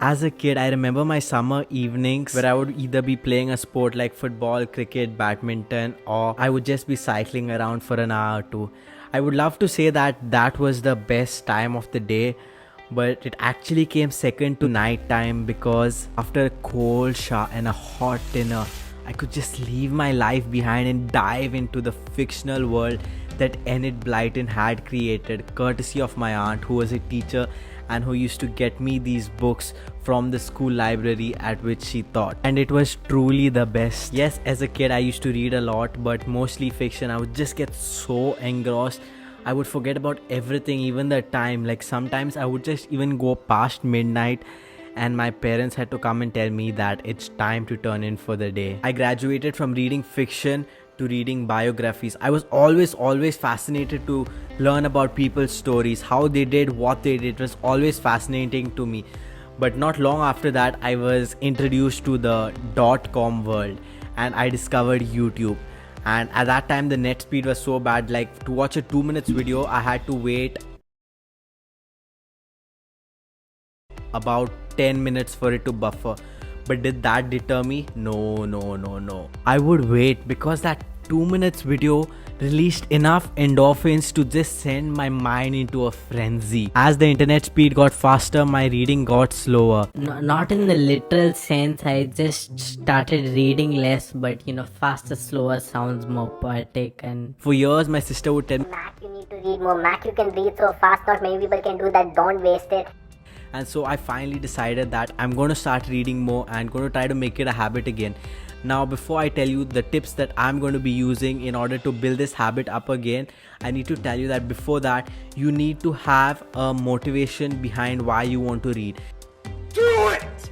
As a kid, I remember my summer evenings where I would either be playing a sport like football, cricket, badminton, or I would just be cycling around for an hour or two. I would love to say that that was the best time of the day, but it actually came second to night time because after a cold shower and a hot dinner, I could just leave my life behind and dive into the fictional world that Enid Blyton had created, courtesy of my aunt, who was a teacher and who used to get me these books from the school library at which she taught. And it was truly the best. Yes, as a kid I used to read a lot, but mostly fiction. I would just get so engrossed. I would forget about everything, even the time. Like sometimes I would just even go past midnight and my parents had to come and tell me that it's time to turn in for the day. I graduated from reading fiction to reading biographies. I was always fascinated to learn about people's stories, how they did what they did. It was always fascinating to me. But not long after that, I was introduced to the .com world and I discovered YouTube. And at that time the net speed was so bad, like to watch a 2 minutes video I had to wait about 10 minutes for it to buffer. But did that deter me? No. I would wait because that 2 minutes video released enough endorphins to just send my mind into a frenzy. As the internet speed got faster, my reading got slower. No, not in the literal sense, I just started reading less, but faster, slower sounds more poetic. And for years my sister would tell me, Mac, you need to read more. Mac, you can read so fast. Not many people can do that. Don't waste it. and so I finally decided that I'm going to start reading more and going to try to make it a habit again. Now, before I tell you the tips that I'm going to be using in order to build this habit up again, I need to tell you that before that, you need to have a motivation behind why you want to read. Do it!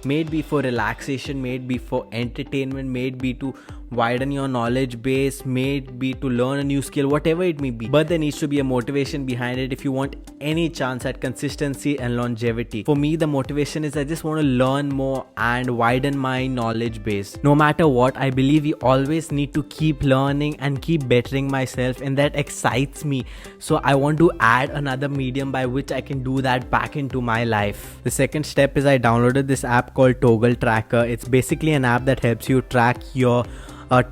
May it be for relaxation, may it be for entertainment, may it be to widen your knowledge base, may it be to learn a new skill, whatever it may be. But there needs to be a motivation behind it if you want any chance at consistency and longevity. For me, the motivation is I just want to learn more and widen my knowledge base. No matter what, I believe we always need to keep learning and keep bettering myself, and that excites me. So I want to add another medium by which I can do that back into my life. The second step is I downloaded this app called Toggle Tracker. It's basically an app that helps you track your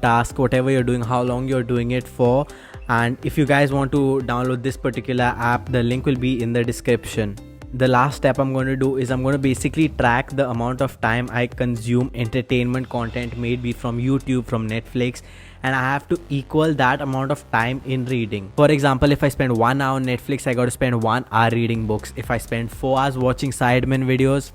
task, whatever you're doing, how long you're doing it for. And if you guys want to download this particular app, the link will be in the description. The last step I'm going to do is I'm going to basically track the amount of time I consume entertainment content, may it be from YouTube, from Netflix, and I have to equal that amount of time in reading. For example, if I spend 1 hour on Netflix, I got to spend 1 hour reading books. If I spend 4 hours watching Sidemen videos,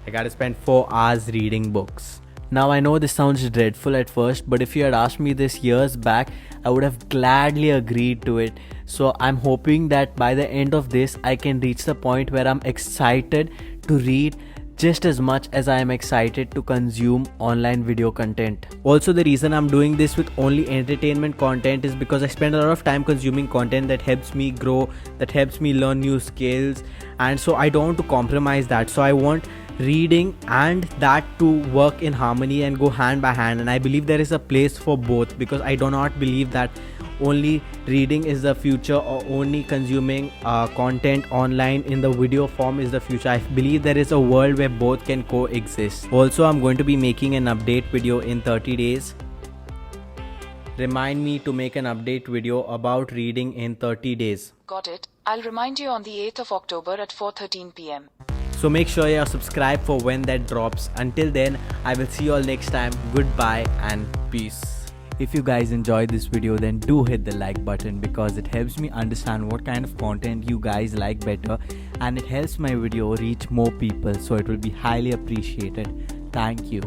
I got to spend 4 hours reading books. Now, I know this sounds dreadful at first, but if you had asked me this years back, I would have gladly agreed to it. So I'm hoping that by the end of this, I can reach the point where I'm excited to read just as much as I am excited to consume online video content. Also, the reason I'm doing this with only entertainment content is because I spend a lot of time consuming content that helps me grow, that helps me learn new skills, and so I don't want to compromise that. So I want reading and that to work in harmony and go hand by hand, and I believe there is a place for both, because I do not believe that only reading is the future or only consuming content online in the video form is the future. I believe there is a world where both can coexist. Also, I'm going to be making an update video in 30 days. Remind me to make an update video about reading in 30 days. Got it. I'll remind you on the 8th of October at 4:13 p.m. So make sure you're subscribed for when that drops. Until then, I will see you all next time. Goodbye and peace. If you guys enjoyed this video, then do hit the like button, because it helps me understand what kind of content you guys like better, and it helps my video reach more people, so it will be highly appreciated. Thank you.